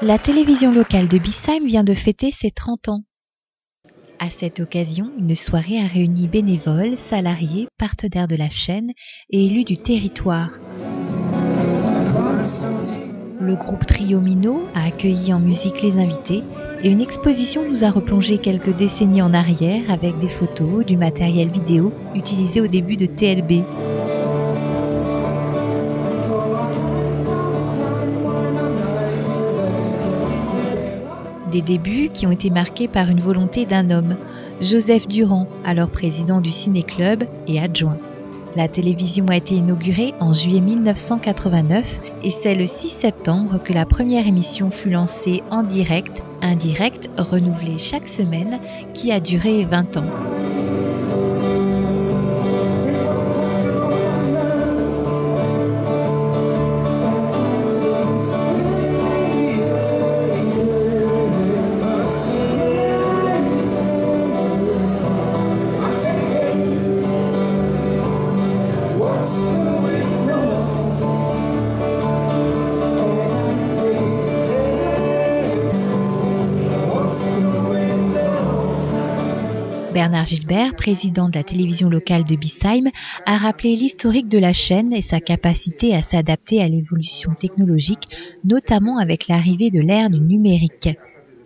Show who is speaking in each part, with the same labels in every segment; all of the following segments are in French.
Speaker 1: La télévision locale de Biesheim vient de fêter ses 30 ans. À cette occasion, une soirée a réuni bénévoles, salariés, partenaires de la chaîne et élus du territoire. Le groupe Trio Minot a accueilli en musique les invités et une exposition nous a replongé quelques décennies en arrière avec des photos, du matériel vidéo utilisé au début de TLB. Des débuts qui ont été marqués par une volonté d'un homme, Joseph Durand, alors président du Ciné-Club et adjoint. La télévision a été inaugurée en juillet 1989 et c'est le 6 septembre que la première émission fut lancée en direct, un direct renouvelé chaque semaine qui a duré 20 ans. Bernard Gilbert, président de la télévision locale de Biesheim, a rappelé l'historique de la chaîne et sa capacité à s'adapter à l'évolution technologique, notamment avec l'arrivée de l'ère du numérique.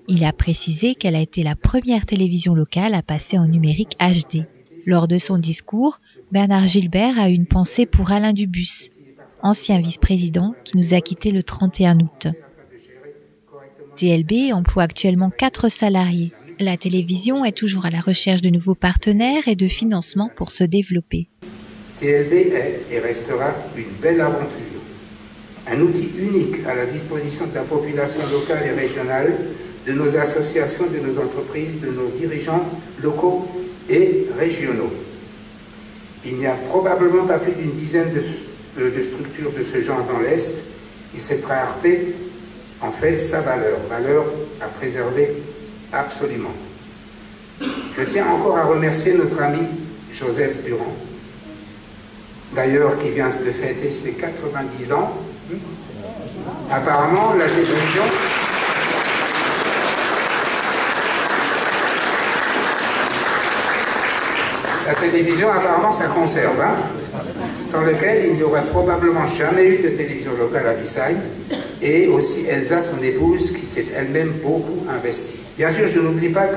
Speaker 1: Il a précisé qu'elle a été la première télévision locale à passer en numérique HD. Lors de son discours, Bernard Gilbert a eu une pensée pour Alain Dubus, ancien vice-président qui nous a quittés le 31 août. TLB emploie actuellement 4 salariés. La télévision est toujours à la recherche de nouveaux partenaires et de financements pour se développer.
Speaker 2: TLB est et restera une belle aventure, un outil unique à la disposition de la population locale et régionale, de nos associations, de nos entreprises, de nos dirigeants locaux et régionaux. Il n'y a probablement pas plus d'une dizaine de structures de ce genre dans l'Est et cette rareté en fait sa valeur à préserver absolument. Je tiens encore à remercier notre ami Joseph Durand, d'ailleurs qui vient de fêter ses 90 ans. Apparemment, la télévision, apparemment, ça conserve, hein, sans lequel il n'y aurait probablement jamais eu de télévision locale à Biesheim, et aussi Elsa, son épouse, qui s'est elle-même beaucoup investie. Bien sûr, je n'oublie pas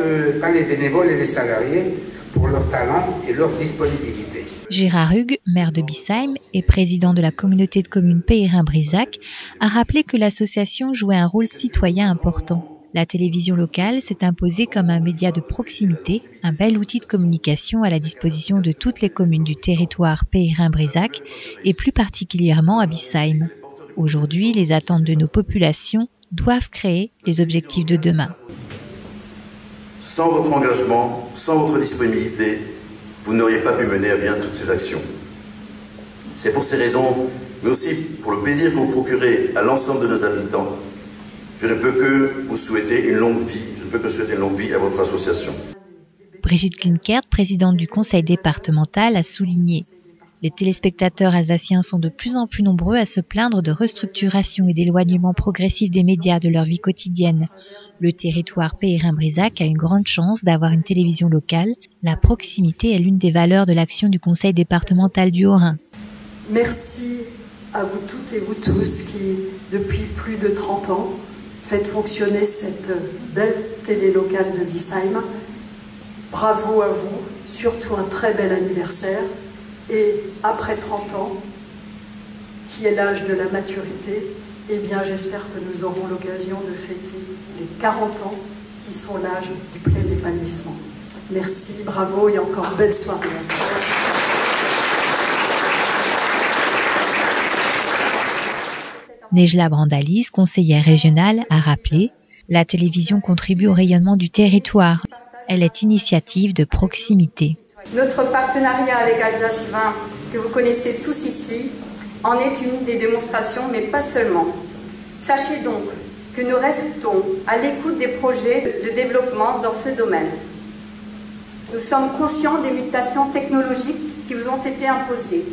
Speaker 2: les bénévoles et les salariés pour leur talent et leur disponibilité.
Speaker 1: Gérard Hugues, maire de Biesheim et président de la communauté de communes Peyrin-Brisac, a rappelé que l'association jouait un rôle citoyen important. La télévision locale s'est imposée comme un média de proximité, un bel outil de communication à la disposition de toutes les communes du territoire Peyrin-Brisac et plus particulièrement à Biesheim. Aujourd'hui, les attentes de nos populations doivent créer les objectifs de demain.
Speaker 3: Sans votre engagement, sans votre disponibilité, vous n'auriez pas pu mener à bien toutes ces actions. C'est pour ces raisons, mais aussi pour le plaisir que vous procurez à l'ensemble de nos habitants, je ne peux que vous souhaiter une longue vie, à votre association.
Speaker 1: Brigitte Klinkert, présidente du conseil départemental, a souligné: les téléspectateurs alsaciens sont de plus en plus nombreux à se plaindre de restructuration et d'éloignement progressif des médias de leur vie quotidienne. Le territoire Peyrin-Brisac a une grande chance d'avoir une télévision locale. La proximité est l'une des valeurs de l'action du conseil départemental du Haut-Rhin.
Speaker 4: Merci à vous toutes et vous tous qui, depuis plus de 30 ans, faites fonctionner cette belle télé locale de Biesheim. Bravo à vous, surtout un très bel anniversaire. Et après 30 ans, qui est l'âge de la maturité, eh bien j'espère que nous aurons l'occasion de fêter les 40 ans, qui sont l'âge du plein épanouissement. Merci, bravo et encore belle soirée à tous.
Speaker 1: Nejla Brandalis, conseillère régionale, a rappelé: la télévision contribue au rayonnement du territoire. Elle est initiative de proximité.
Speaker 5: Notre partenariat avec Alsace 20, que vous connaissez tous ici, en est une des démonstrations, mais pas seulement. Sachez donc que nous restons à l'écoute des projets de développement dans ce domaine. Nous sommes conscients des mutations technologiques qui vous ont été imposées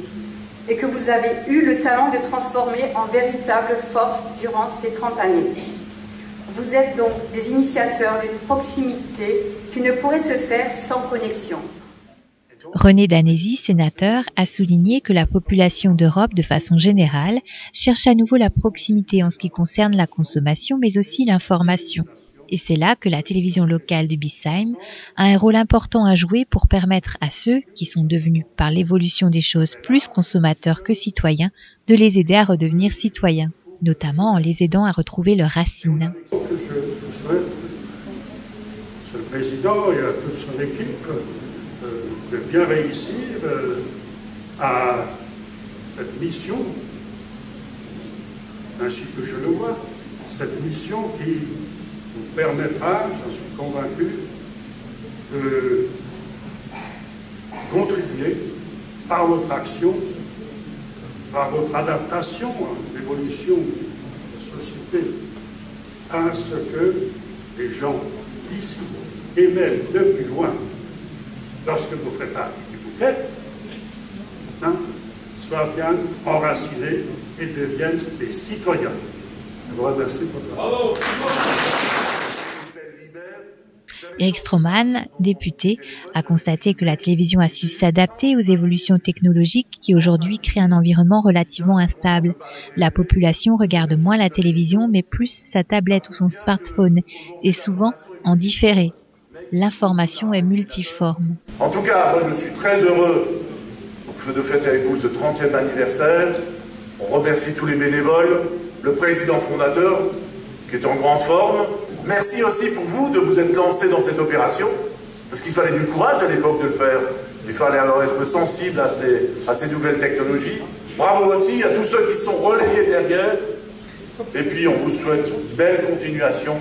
Speaker 5: et que vous avez eu le talent de transformer en véritable force durant ces 30 années. Vous êtes donc des initiateurs d'une proximité qui ne pourrait se faire sans connexion.
Speaker 1: René Danesi, sénateur, a souligné que la population d'Europe, de façon générale, cherche à nouveau la proximité en ce qui concerne la consommation, mais aussi l'information. Et c'est là que la télévision locale de Biesheim a un rôle important à jouer pour permettre à ceux qui sont devenus, par l'évolution des choses, plus consommateurs que citoyens, de les aider à redevenir citoyens, notamment en les aidant à retrouver leurs racines.
Speaker 6: Je souhaite, Monsieur le Président et à toute son équipe, de bien réussir à cette mission, ainsi que je le vois, cette mission qui vous permettra, j'en suis convaincu, de contribuer par votre action, par votre adaptation à l'évolution de la société, à ce que les gens d'ici, et même de plus loin, lorsque vous ferez partie du bouquet, soient bien enracinés et deviennent des citoyens. Je vous remercie pour votre attention.
Speaker 1: Eric Stroman, député, a constaté que la télévision a su s'adapter aux évolutions technologiques qui aujourd'hui créent un environnement relativement instable. La population regarde moins la télévision mais plus sa tablette ou son smartphone, et souvent en différé. L'information est multiforme.
Speaker 7: En tout cas, moi je suis très heureux de fêter avec vous ce 30e anniversaire. On remercie tous les bénévoles, le président fondateur qui est en grande forme. Merci aussi pour vous de vous être lancé dans cette opération, parce qu'il fallait du courage à l'époque de le faire. Il fallait alors être sensible à ces nouvelles technologies. Bravo aussi à tous ceux qui sont relayés derrière. Et puis on vous souhaite une belle continuation.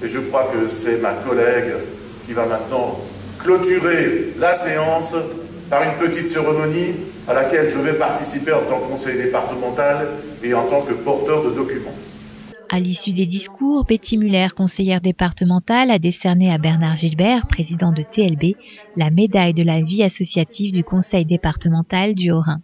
Speaker 7: Et je crois que c'est ma collègue qui va maintenant clôturer la séance par une petite cérémonie à laquelle je vais participer en tant que conseiller départemental et en tant que porteur de documents.
Speaker 1: À l'issue des discours, Betty Muller, conseillère départementale, a décerné à Bernard Gilbert, président de TLB, la médaille de la vie associative du conseil départemental du Haut-Rhin.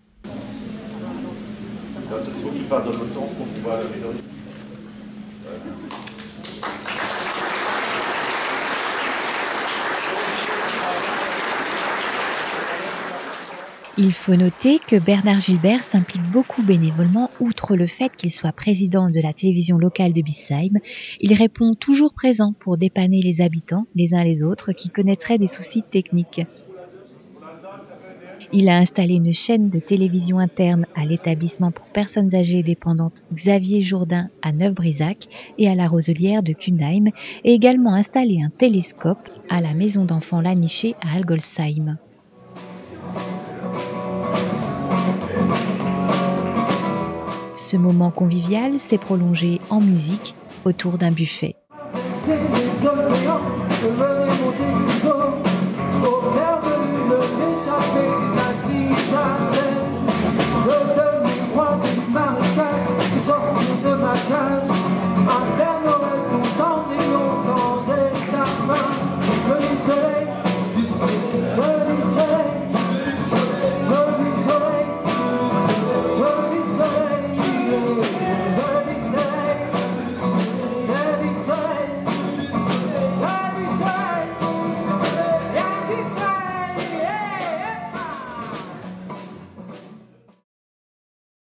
Speaker 1: Il faut noter que Bernard Gilbert s'implique beaucoup bénévolement, outre le fait qu'il soit président de la télévision locale de Biesheim. Il répond toujours présent pour dépanner les habitants, les uns les autres, qui connaîtraient des soucis techniques. Il a installé une chaîne de télévision interne à l'établissement pour personnes âgées et dépendantes Xavier Jourdain à Neuf-Brisach et à la Roselière de Kunheim, et également installé un télescope à la maison d'enfants Laniché à Algolsheim. Ce moment convivial s'est prolongé en musique autour d'un buffet.